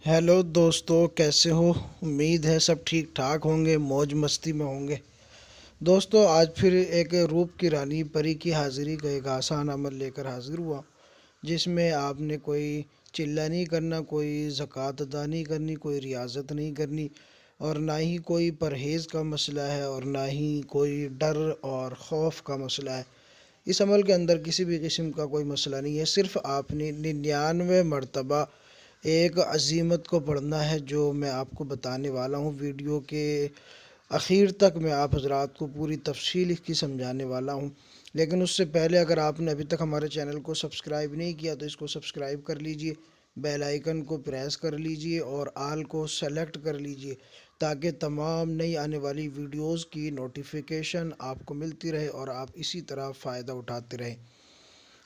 Hello دوستو، کیسے ہو؟ امید ہے سب ٹھیک ٹھاک ہوں گے، موج مستی میں ہوں گے۔ دوستو، آج پھر ایک روپ کی رانی پری کی حاضری کا ایک آسان عمل لے کر حاضر ہوا، جس میں آپ نے کوئی چلہ نہیں کرنا، کوئی زکوٰۃ ادا نہیں کرنی، کوئی ریاضت نہیں کرنی، اور نہ ہی کوئی پرہیز کا مسئلہ ہے، اور نہ ہی کوئی ڈر اور خوف کا مسئلہ ہے۔ اس عمل کے اندر کسی بھی قسم کا کوئی مسئلہ نہیں ہے، صرف آپ نے 99 مرتبہ ایک عزیمت کو پڑھنا ہے، جو میں آپ کو بتانے والا ہوں۔ ویڈیو کے اخیر تک میں آپ حضرات کو پوری تفصیل اس کی سمجھانے والا ہوں، لیکن اس سے پہلے اگر آپ نے ابھی تک ہمارے چینل کو سبسکرائب نہیں کیا تو اس کو سبسکرائب کر لیجئے، بیل آئیکن کو پریس کر لیجئے اور آل کو سیلیکٹ کر لیجئے، تاکہ تمام نئی آنے والی ویڈیوز کی نوٹیفیکیشن آپ کو ملتی رہے اور آپ اسی طرح فائدہ اٹھاتے رہیں۔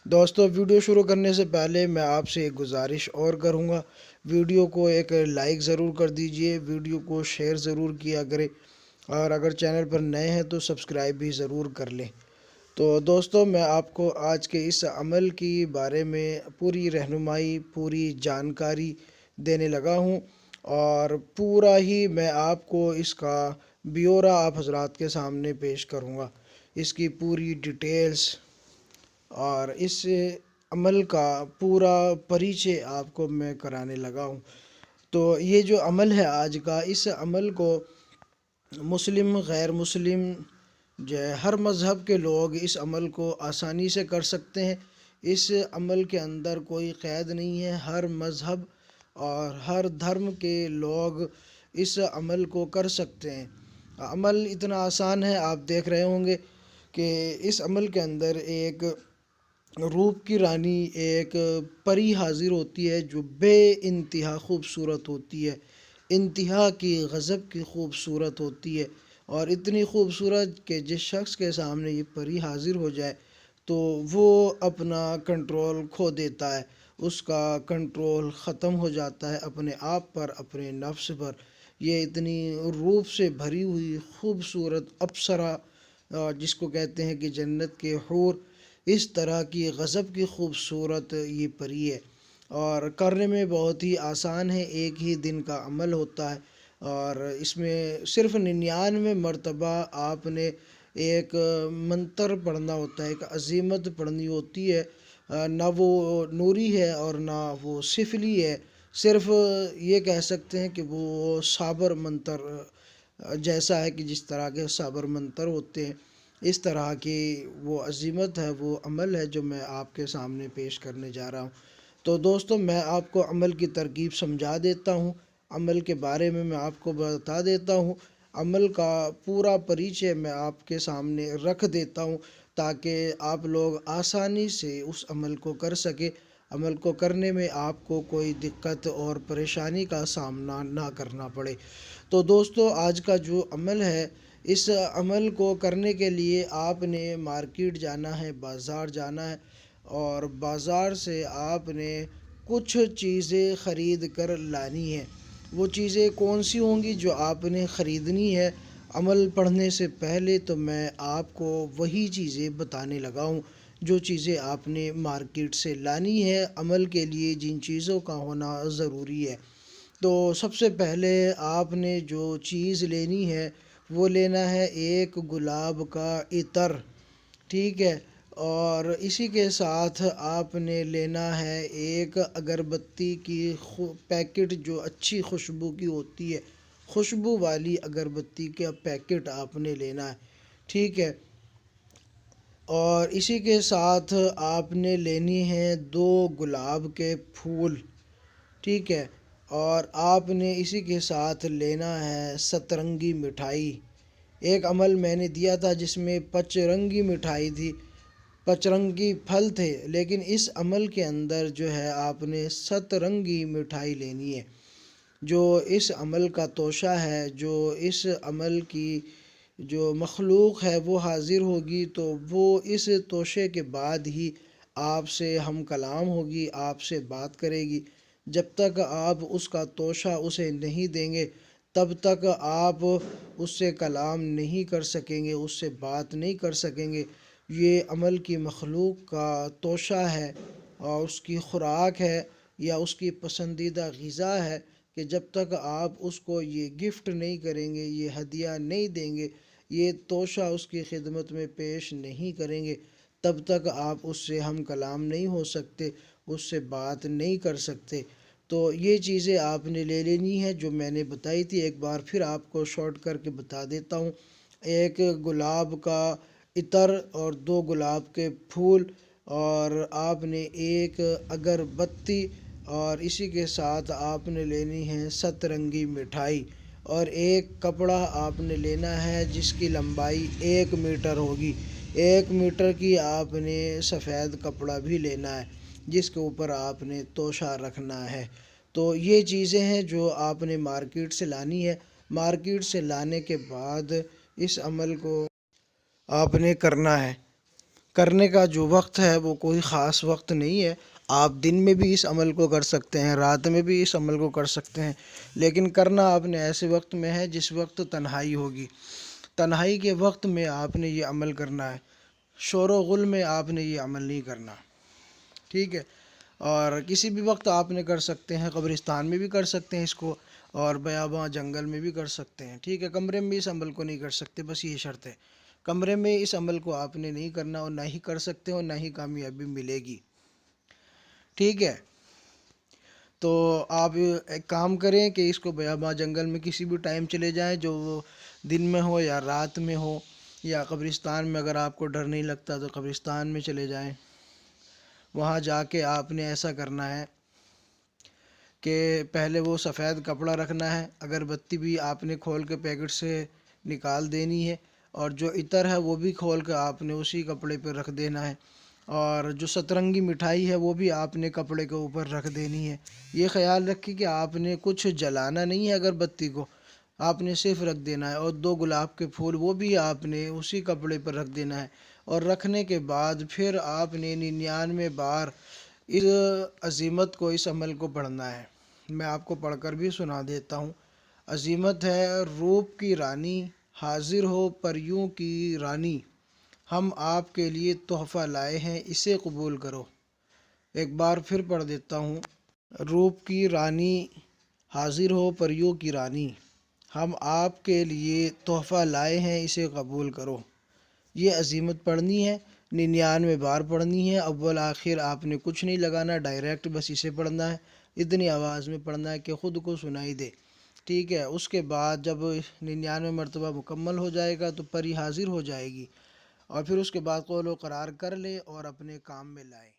دوستو، ویڈیو شروع کرنے سے پہلے میں آپ سے ایک گزارش اور کروں گا، ویڈیو کو ایک لائک ضرور کر دیجئے، ویڈیو کو شیئر ضرور کیا کریں، اور اگر چینل پر نئے ہیں تو سبسکرائب بھی ضرور کر لیں۔ تو دوستو، میں آپ کو آج کے اس عمل کی بارے میں پوری رہنمائی، پوری جانکاری دینے لگا ہوں، اور پورا ہی میں آپ کو اس کا بیورا آپ حضرات کے سامنے پیش کروں گا، اس کی پوری ڈیٹیلز اور اس عمل کا پورا پریچے آپ کو میں کرانے لگا ہوں۔ تو یہ جو عمل ہے آج کا، اس عمل کو مسلم، غیر مسلم، جو ہے ہر مذہب کے لوگ اس عمل کو آسانی سے کر سکتے ہیں۔ اس عمل کے اندر کوئی قید نہیں ہے، ہر مذہب اور ہر دھرم کے لوگ اس عمل کو کر سکتے ہیں۔ عمل اتنا آسان ہے، آپ دیکھ رہے ہوں گے کہ اس عمل کے اندر ایک روپ کی رانی، ایک پری حاضر ہوتی ہے جو بے انتہا خوبصورت ہوتی ہے، انتہا کی غضب کی خوبصورت ہوتی ہے، اور اتنی خوبصورت کہ جس شخص کے سامنے یہ پری حاضر ہو جائے تو وہ اپنا کنٹرول کھو دیتا ہے، اس کا کنٹرول ختم ہو جاتا ہے اپنے آپ پر، اپنے نفس پر۔ یہ اتنی روپ سے بھری ہوئی خوبصورت اپسرا، جس کو کہتے ہیں کہ جنت کے حور، اس طرح کی غضب کی خوبصورت یہ پری ہے، اور کرنے میں بہت ہی آسان ہے، ایک ہی دن کا عمل ہوتا ہے، اور اس میں صرف 99 مرتبہ آپ نے ایک منتر پڑھنا ہوتا ہے، ایک عزیمت پڑھنی ہوتی ہے۔ نہ وہ نوری ہے اور نہ وہ سفلی ہے، صرف یہ کہہ سکتے ہیں کہ وہ صابر منتر جیسا ہے، کہ جس طرح کے صابر منتر ہوتے ہیں، اس طرح کی وہ عزیمت ہے، وہ عمل ہے جو میں آپ کے سامنے پیش کرنے جا رہا ہوں۔ تو دوستو، میں آپ کو عمل کی ترکیب سمجھا دیتا ہوں، عمل کے بارے میں آپ کو بتا دیتا ہوں، عمل کا پورا پریچے میں آپ کے سامنے رکھ دیتا ہوں، تاکہ آپ لوگ آسانی سے اس عمل کو کر سکیں، عمل کو کرنے میں آپ کو کوئی دقت اور پریشانی کا سامنا نہ کرنا پڑے۔ تو دوستو، آج کا جو عمل ہے، اس عمل کو کرنے کے لیے آپ نے مارکیٹ جانا ہے، بازار جانا ہے، اور بازار سے آپ نے کچھ چیزیں خرید کر لانی ہیں۔ وہ چیزیں کون سی ہوں گی جو آپ نے خریدنی ہے عمل پڑھنے سے پہلے؟ تو میں آپ کو وہی چیزیں بتانے لگا ہوں جو چیزیں آپ نے مارکیٹ سے لانی ہے، عمل کے لیے جن چیزوں کا ہونا ضروری ہے۔ تو سب سے پہلے آپ نے جو چیز لینی ہے وہ لینا ہے ایک گلاب کا عطر، ٹھیک ہے، اور اسی کے ساتھ آپ نے لینا ہے ایک اگربتی کی پیکٹ، جو اچھی خوشبو کی ہوتی ہے، خوشبو والی اگربتی کا پیکٹ آپ نے لینا ہے، ٹھیک ہے، اور اسی کے ساتھ آپ نے لینی ہے 2 گلاب کے پھول، ٹھیک ہے، اور آپ نے اسی کے ساتھ لینا ہے 7 رنگی مٹھائی۔ ایک عمل میں نے دیا تھا جس میں 5 رنگی مٹھائی تھی، 5 رنگی پھل تھے، لیکن اس عمل کے اندر جو ہے آپ نے 7 رنگی مٹھائی لینی ہے۔ جو اس عمل کا توشہ ہے، جو اس عمل کی جو مخلوق ہے وہ حاضر ہوگی، تو وہ اس توشے کے بعد ہی آپ سے ہم کلام ہوگی، آپ سے بات کرے گی۔ جب تک آپ اس کا توشہ اسے نہیں دیں گے، تب تک آپ اس سے کلام نہیں کر سکیں گے، اس سے بات نہیں کر سکیں گے۔ یہ عمل کی مخلوق کا توشہ ہے، اور اس کی خوراک ہے، یا اس کی پسندیدہ غذا ہے، کہ کہ جب تک آپ اس کو یہ گفٹ نہیں کریں گے، یہ ہدیہ نہیں دیں گے، یہ توشہ اس کی خدمت میں پیش نہیں کریں گے، تب تک آپ اس سے ہم کلام نہیں ہو سکتے، اس سے بات نہیں کر سکتے۔ تو یہ چیزیں آپ نے لے لینی ہے جو میں نے بتائی تھی، ایک بار پھر آپ کو شارٹ کر کے بتا دیتا ہوں۔ ایک گلاب کا عطر اور 2 گلاب کے پھول، اور آپ نے ایک اگربتی، اور اسی کے ساتھ آپ نے لینی ہے 7 رنگی مٹھائی، اور ایک کپڑا آپ نے لینا ہے جس کی لمبائی 1 میٹر ہوگی۔ 1 میٹر کی آپ نے سفید کپڑا بھی لینا ہے جس کے اوپر آپ نے توشہ رکھنا ہے۔ تو یہ چیزیں ہیں جو آپ نے مارکیٹ سے لانی ہے۔ مارکیٹ سے لانے کے بعد اس عمل کو آپ نے کرنا ہے۔ کرنے کا جو وقت ہے وہ کوئی خاص وقت نہیں ہے، آپ دن میں بھی اس عمل کو کر سکتے ہیں، رات میں بھی اس عمل کو کر سکتے ہیں، لیکن کرنا آپ نے ایسے وقت میں ہے جس وقت تنہائی ہوگی۔ تنہائی کے وقت میں آپ نے یہ عمل کرنا ہے، شور و غل میں آپ نے یہ عمل نہیں کرنا، ٹھیک ہے؟ اور کسی بھی وقت آپ نے کر سکتے ہیں، قبرستان میں بھی کر سکتے ہیں اس کو، اور بیاباں جنگل میں بھی کر سکتے ہیں، ٹھیک ہے؟ کمرے میں اس عمل کو نہیں کر سکتے، بس یہ شرط ہے، کمرے میں اس عمل کو آپ نے نہیں کرنا، اور نہ ہی کر سکتے اور نہ ہی کامیابی ملے گی، ٹھیک ہے؟ تو آپ ایک کام کریں کہ اس کو بیاباں جنگل میں کسی بھی ٹائم چلے جائیں، جو وہ دن میں ہو یا رات میں ہو، یا قبرستان میں اگر آپ کو ڈر نہیں لگتا تو قبرستان میں چلے جائیں۔ وہاں جا کے آپ نے ایسا کرنا ہے کہ پہلے وہ سفید کپڑا رکھنا ہے، اگربتی بھی آپ نے کھول کے پیکٹ سے نکال دینی ہے، اور جو عطر ہے وہ بھی کھول کے آپ نے اسی کپڑے پہ رکھ دینا ہے، اور جو 7 رنگی مٹھائی ہے وہ بھی آپ نے کپڑے کے اوپر رکھ دینی ہے۔ یہ خیال رکھیں کہ آپ نے کچھ جلانا نہیں ہے، اگربتی کو آپ نے صرف رکھ دینا ہے، اور 2 گلاب کے پھول وہ بھی آپ نے اسی کپڑے پر رکھ دینا ہے، اور رکھنے کے بعد پھر آپ نے 99 بار اس عزیمت کو، اس عمل کو پڑھنا ہے۔ میں آپ کو پڑھ کر بھی سنا دیتا ہوں۔ عزیمت ہے روپ کی رانی، حاضر ہو پریوں کی رانی، ہم آپ کے لیے تحفہ لائے ہیں اسے قبول کرو۔ ایک بار پھر پڑھ دیتا ہوں۔ روپ کی رانی، حاضر ہو پریوں کی رانی، ہم آپ کے لیے تحفہ لائے ہیں اسے قبول کرو۔ یہ عزیمت پڑھنی ہے، 99 بار پڑھنی ہے، اول آخر آپ نے کچھ نہیں لگانا، ڈائریکٹ بس اسے پڑھنا ہے، اتنی آواز میں پڑھنا ہے کہ خود کو سنائی دے، ٹھیک ہے؟ اس کے بعد جب 99 مرتبہ مکمل ہو جائے گا تو پری حاضر ہو جائے گی، اور پھر اس کے بعد قول و قرار کر لے اور اپنے کام میں لائے۔